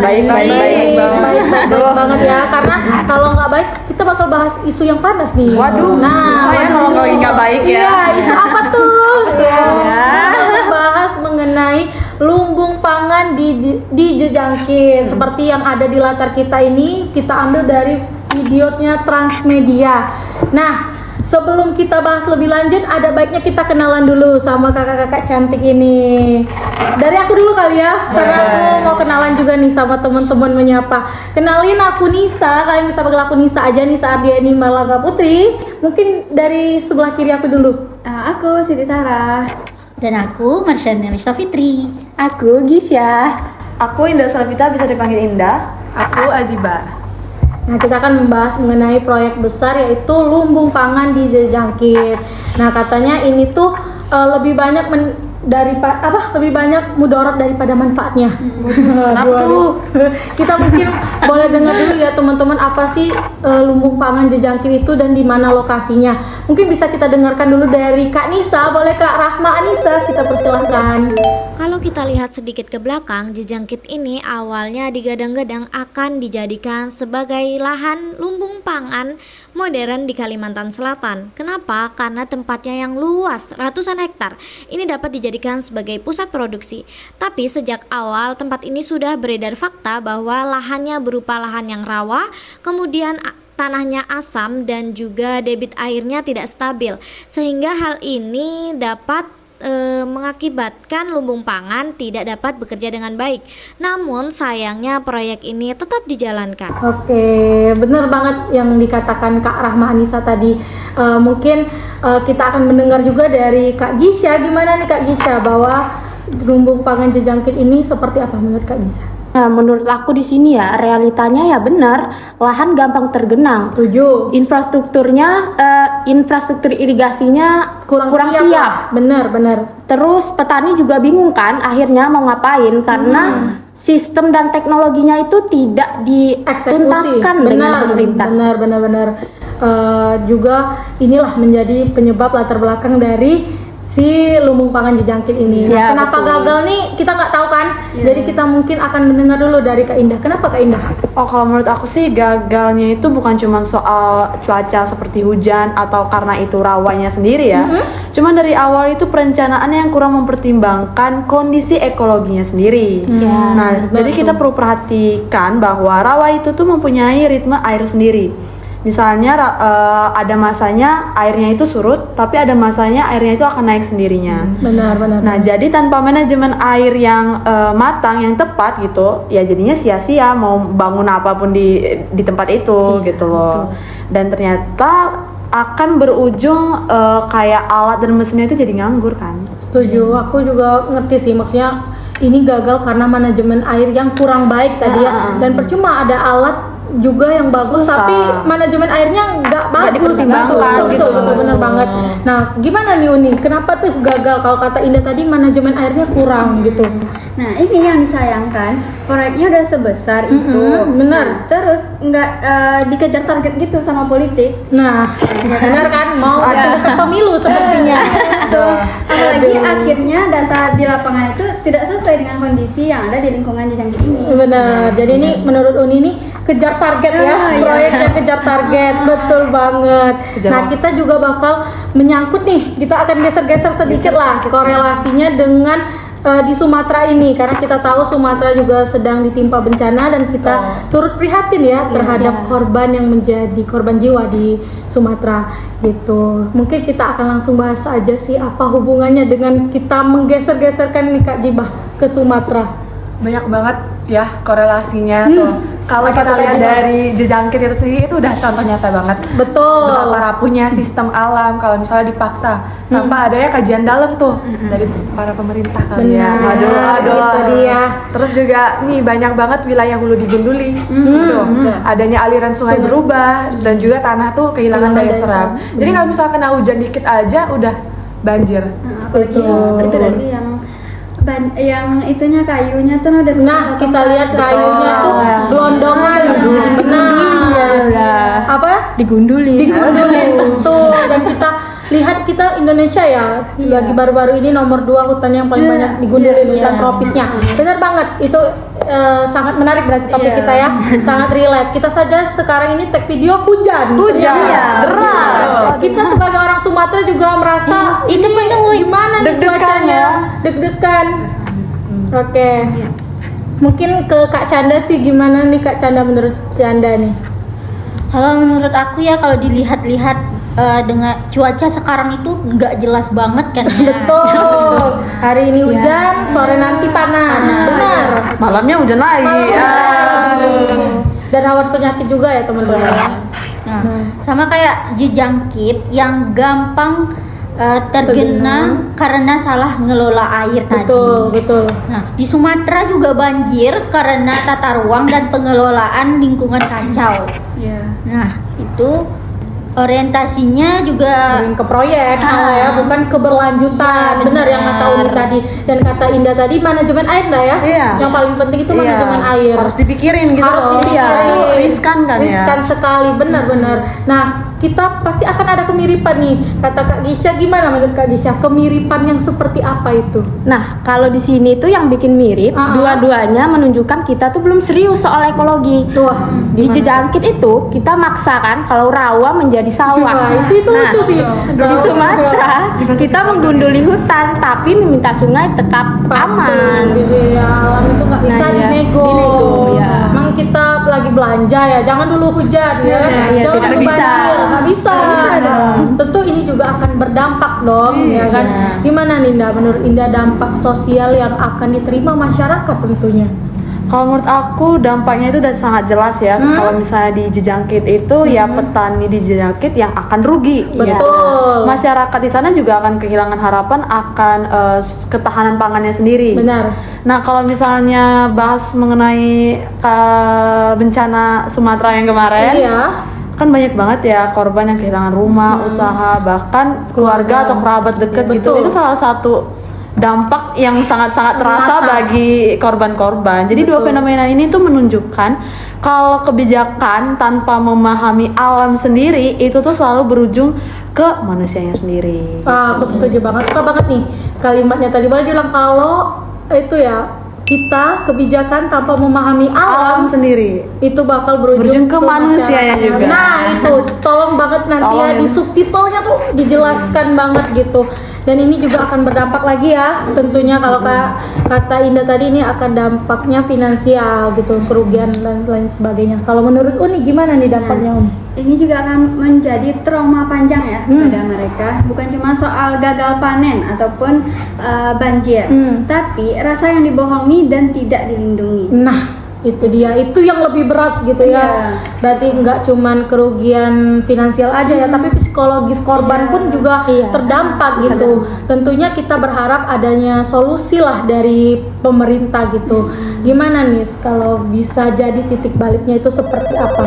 Baik banget ya. Karena kalau nggak baik kita bakal bahas isu yang panas nih. Waduh, saya kalau nggak baik ya. Iya, isu apa tuh? Kita bahas mengenai lumbung pangan di Jejangkit. Seperti yang ada di latar kita ini, kita ambil dari videonya Transmedia. Nah, sebelum kita bahas lebih lanjut, ada baiknya kita kenalan dulu sama kakak-kakak cantik ini. Dari aku dulu kali ya, karena aku mau kenalan juga nih sama teman-teman menyapa. Kenalin, aku Nisa, kalian bisa panggil aku Nisa aja, Nisa Ardiani Malaga Putri. Mungkin dari sebelah kiri aku dulu. Aku Siti Sarah. Dan aku Marsyana Mista Fitri. Aku Gisya. Aku Indah Salvita, bisa dipanggil Indah. Aku Aziba. Nah, kita akan membahas mengenai proyek besar yaitu lumbung pangan di Jejangkit. Nah, katanya ini tuh lebih banyak lebih banyak mudarat daripada manfaatnya. Kenapa tuh? Kita mungkin boleh dengar dulu ya teman-teman, apa sih lumbung pangan Jejangkit itu dan di mana lokasinya. Mungkin bisa kita dengarkan dulu dari Kak Nisa. Boleh Kak Rahma Anissa, kita persilahkan. Kalau kita lihat sedikit ke belakang, Jejangkit ini awalnya digadang-gadang akan dijadikan sebagai lahan lumbung pangan modern di Kalimantan Selatan. Kenapa? Karena tempatnya yang luas, ratusan hektar. Ini dapat dijadikan sebagai pusat produksi. Tapi sejak awal tempat ini sudah beredar fakta bahwa lahannya berupa lahan yang rawa, kemudian tanahnya asam dan juga debit airnya tidak stabil. Sehingga hal ini dapat mengakibatkan lumbung pangan tidak dapat bekerja dengan baik. Namun sayangnya proyek ini tetap dijalankan. Oke, bener banget yang dikatakan Kak Rahma Anissa tadi. Mungkin kita akan mendengar juga dari Kak Gisya. Gimana nih Kak Gisya, bahwa lumbung pangan Jejangkit ini seperti apa menurut Kak Gisya? Nah, menurut aku di sini ya realitanya ya benar, lahan gampang tergenang. Setuju. Infrastruktur irigasinya kurang siap. Benar. Terus petani juga bingung kan akhirnya mau ngapain karena sistem dan teknologinya itu tidak dituntaskan dengan pemerintah. Benar. Juga inilah menjadi penyebab latar belakang dari si lumbung pangan Jejangkit ini. Ya, kenapa betul. gagal nih? Kita nggak tahu kan. Jadi kita mungkin akan mendengar dulu dari Kak Indah. Kenapa Kak Indah? Oh, kalau menurut aku sih gagalnya itu bukan cuma soal cuaca seperti hujan atau karena itu rawanya sendiri ya. Cuma dari awal itu perencanaannya yang kurang mempertimbangkan kondisi ekologinya sendiri. Nah, jadi kita perlu perhatikan bahwa rawa itu tuh mempunyai ritme air sendiri. Misalnya ada masanya airnya itu surut, tapi ada masanya airnya itu akan naik sendirinya. Benar. Nah, jadi tanpa manajemen air yang matang, yang tepat gitu, ya jadinya sia-sia mau bangun apapun di tempat itu gitu loh. Dan ternyata akan berujung kayak alat dan mesinnya itu jadi nganggur kan. Setuju, aku juga ngerti sih, maksudnya ini gagal karena manajemen air yang kurang baik tadi ya. Dan percuma ada alat juga yang bagus, susah. tapi manajemen airnya nggak bagus. Betul, benar banget. Nah, gimana nih Uni? Kenapa tuh gagal? Kalau kata Indah tadi manajemen airnya kurang gitu. Nah, ini yang disayangkan, proyeknya udah sebesar itu. Benar. Nah, terus nggak dikejar target gitu sama politik. Nah, benar kan, mau ke pemilu sepertinya. Apalagi akhirnya data di lapangan itu tidak sesuai dengan kondisi yang ada di lingkungan Jejangkit ini. Benar. Jadi ini menurut Uni ini kejar target ya, proyeknya kejar target, betul banget. Nah, kita juga bakal menyangkut nih, kita akan geser-geser sedikit lah korelasinya dengan di Sumatera ini, karena kita tahu Sumatera juga sedang ditimpa bencana dan kita turut prihatin ya terhadap korban yang menjadi korban jiwa di Sumatera gitu. Mungkin kita akan langsung bahas aja sih apa hubungannya dengan kita menggeser-geserkan nih Kak Jibah ke Sumatera. Banyak banget ya korelasinya tuh. Kalau kita lihat dari Jejangkit itu sendiri, itu udah contoh nyata banget. Betul. Betapa rapuhnya sistem alam kalau misalnya dipaksa tanpa adanya kajian dalam tuh dari para pemerintah kali ya. Aduh, itu dia. Terus juga nih banyak banget wilayah hulu digunduli. Tuh, adanya aliran sungai berubah dan juga tanah tuh kehilangan daya serap. Jadi kalau misalnya kena hujan dikit aja udah banjir. Itu udah sih yang itunya kayunya tuh udah. Nah, kita lihat kayunya tuh gelondongan. Benar. Digunduli. Betul. Dan kita lihat kita Indonesia ya, lagi baru-baru ini nomor 2 hutan yang paling banyak digundulin, hutan tropisnya. Benar banget, itu sangat menarik berarti topik kita ya, sangat relate. Kita saja sekarang ini tag video hujan. Deras. Kita sebagai orang Sumatera juga merasa itu penuh gimana nih deg-degan cuacanya? Deg-degan. Oke. Mungkin ke Kak Canda sih, gimana nih Kak Canda, menurut Canda nih? Kalau menurut aku ya, kalau dilihat-lihat dengan cuaca sekarang itu nggak jelas banget kan ya. Betul. Hari ini hujan, sore nanti panas. Benar. Malamnya hujan lagi. Dan rawan penyakit juga ya teman-teman. Nah, sama kayak jejangkit yang gampang tergenang karena salah ngelola air Betul, tadi. betul. Nah, di Sumatera juga banjir karena tata ruang dan pengelolaan lingkungan kacau. Iya. Nah, itu orientasinya juga Sering ke proyek malah ya, bukan keberlanjutan. Iya, benar yang kata Umi tadi dan kata Indah tadi, manajemen air dah ya. Iya. Yang paling penting itu manajemen air. Harus dipikirin gitu Harus loh. dipikirin. Itu riskan kan ya. Riskan sekali, benar-benar. Nah, kita pasti akan ada kemiripan nih. Kata Kak Gisha, gimana menurut Kak Gisha? Kemiripan yang seperti apa itu? Nah, kalau di sini tuh yang bikin mirip, dua-duanya menunjukkan kita tuh belum serius soal ekologi. Tuh, Di Jejangkit itu kita maksakan kalau rawa menjadi sawah. Wah, itu lucu sih. Di Sumatera kita menggunduli hutan tapi meminta sungai tetap aman. Gitu ya, alam itu nggak bisa Nah, iya. dinego. Dinego, ya. Emang kita lagi belanja ya, jangan dulu hujan ya. iya, Jangan tidak dulu bisa. banjir, nggak bisa. Tentu ini juga akan berdampak dong, ya kan? Gimana Ninda? Menurut Indah dampak sosial yang akan diterima masyarakat tentunya. Kalau menurut aku dampaknya itu udah sangat jelas ya. Kalau misalnya di Jejangkit itu ya petani di Jejangkit yang akan rugi. Betul. Gitu. Masyarakat di sana juga akan kehilangan harapan akan ketahanan pangannya sendiri. Benar. Nah kalau misalnya bahas mengenai bencana Sumatera yang kemarin, Iya. kan banyak banget ya korban yang kehilangan rumah, usaha, bahkan keluarga atau kerabat dekat gitu. Betul. Itu salah satu dampak yang sangat-sangat terasa bagi korban-korban. Jadi dua fenomena ini tuh menunjukkan kalau kebijakan tanpa memahami alam sendiri itu tuh selalu berujung ke manusianya sendiri. Aku setuju banget, suka banget nih kalimatnya tadi. Boleh bilang kalau itu ya, kita kebijakan tanpa memahami alam Sendiri. itu bakal berujung Berujung ke manusianya masyarakat. juga. Nah itu tolong banget nanti Tolong ya ya. di subtitlenya tuh dijelaskan banget gitu. Dan ini juga akan berdampak lagi ya tentunya kalau kata Indah tadi, ini akan dampaknya finansial gitu, kerugian dan lain sebagainya. Kalau menurut Uni gimana nih dampaknya Uni? Ini juga akan menjadi trauma panjang ya pada mereka. Bukan cuma soal gagal panen ataupun banjir, tapi rasa yang dibohongi dan tidak dilindungi. Nah itu dia, itu yang lebih berat gitu ya. Iya. Berarti nggak cuman kerugian finansial aja ya, tapi psikologis korban pun juga terdampak gitu. Tentunya kita berharap adanya solusi lah dari pemerintah gitu. Gimana nih kalau bisa jadi titik baliknya itu seperti apa?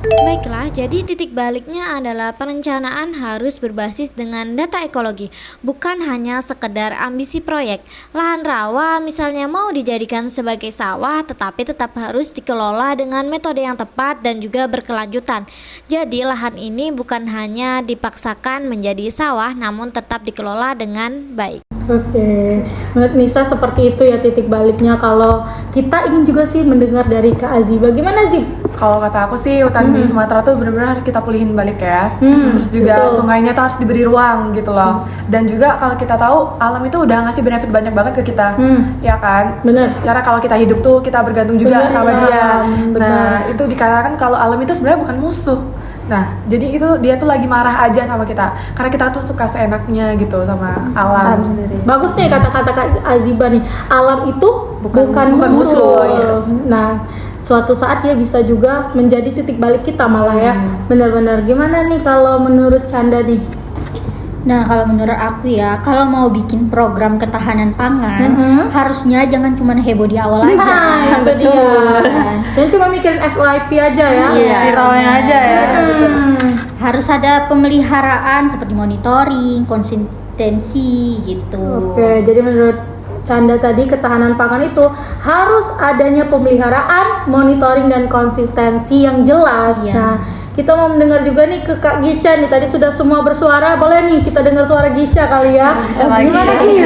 Baiklah, jadi titik baliknya adalah perencanaan harus berbasis dengan data ekologi, bukan hanya sekedar ambisi proyek. Lahan rawa misalnya mau dijadikan sebagai sawah, tetapi tetap harus dikelola dengan metode yang tepat dan juga berkelanjutan. Jadi lahan ini bukan hanya dipaksakan menjadi sawah, namun tetap dikelola dengan baik. Oke, menurut Nisa seperti itu ya titik baliknya. Kalau kita ingin juga sih mendengar dari Kak Aziz, bagaimana Zib? Kalau kata aku sih hutan di Sumatera tuh benar-benar harus kita pulihin balik ya. Terus juga betul. sungainya tuh harus diberi ruang gitu loh. Dan juga kalau kita tahu alam itu udah ngasih benefit banyak banget ke kita, ya kan? Bener. Secara kalau kita hidup tuh kita bergantung juga Bener, sama ya. dia. Bener. Nah itu dikatakan kalau alam itu sebenarnya bukan musuh. Nah jadi itu dia tuh lagi marah aja sama kita karena kita tuh suka seenaknya gitu sama alam. Bagus nih kata-kata Kak Aziba nih. Alam itu bukan musuh. Yes. Nah, suatu saat dia bisa juga menjadi titik balik kita malah ya. Benar-benar. Gimana nih kalau menurut Canda nih? Nah, kalau menurut aku ya, kalau mau bikin program ketahanan pangan, harusnya jangan cuma heboh di awal aja. Nah, itu dia. Dan cuma mikirin FYP aja ya. Iya. Viralnya aja ya. Harus ada pemeliharaan seperti monitoring, konsistensi gitu. Oke, jadi menurut Canda tadi ketahanan pangan itu harus adanya pemeliharaan, monitoring dan konsistensi yang jelas. Iya. Nah, kita mau mendengar juga nih ke Kak Gisha nih. Tadi sudah semua bersuara, boleh nih kita dengar suara Gisha kali ya. Gimana nih?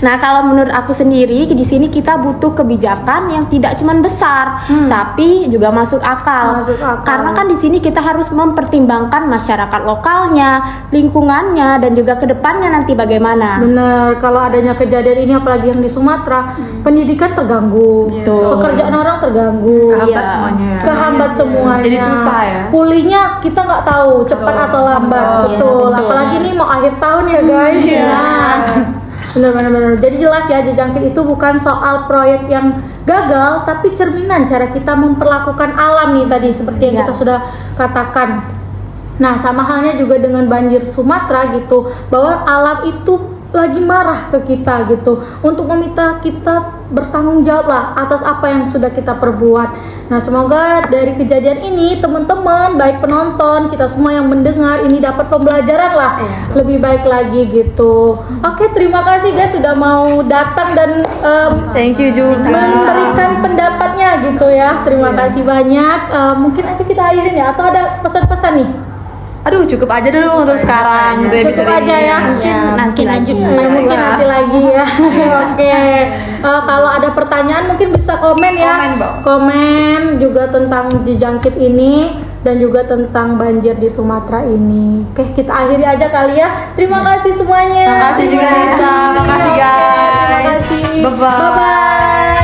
Nah, kalau menurut aku sendiri di sini kita butuh kebijakan yang tidak cuma besar, tapi juga masuk akal. Masuk akal. Karena kan di sini kita harus mempertimbangkan masyarakat lokalnya, lingkungannya, dan juga kedepannya nanti bagaimana. Bener, kalau adanya kejadian ini apalagi yang di Sumatera, pendidikan terganggu, pekerjaan orang terganggu, Kehambat semuanya ya. kehambat semuanya. Jadi susah ya. Pulihnya kita nggak tahu cepat atau lambat, betul. Apalagi ini mau akhir tahun ya guys. Nah, benar-benar. Jadi jelas ya, Jejangkit itu bukan soal proyek yang gagal, tapi cerminan cara kita memperlakukan alam nih tadi seperti yang kita sudah katakan. Nah, sama halnya juga dengan banjir Sumatera gitu, bahwa alam itu lagi marah ke kita gitu, untuk meminta kita bertanggung jawab lah atas apa yang sudah kita perbuat. Nah, semoga dari kejadian ini teman-teman, baik penonton, kita semua yang mendengar ini dapat pembelajaran lah lebih baik lagi gitu. Oke, terima kasih guys sudah mau datang dan Thank you juga. memberikan pendapatnya gitu ya. Terima kasih banyak. Mungkin aja kita akhirin ya, atau ada pesan-pesan nih? Aduh, cukup aja dulu untuk sekarang untuk episode Cukup aja ini. ya, mungkin nanti lanjut. mungkin nanti lagi ya. Oke. Kalau ada pertanyaan mungkin bisa komen ya. Komen juga tentang Jejangkit ini dan juga tentang banjir di Sumatera ini. Oke, kita akhiri aja kali ya. Terima kasih semuanya. Makasih juga Nisa, makasih guys. Terima kasih. Bye-bye. Bye-bye.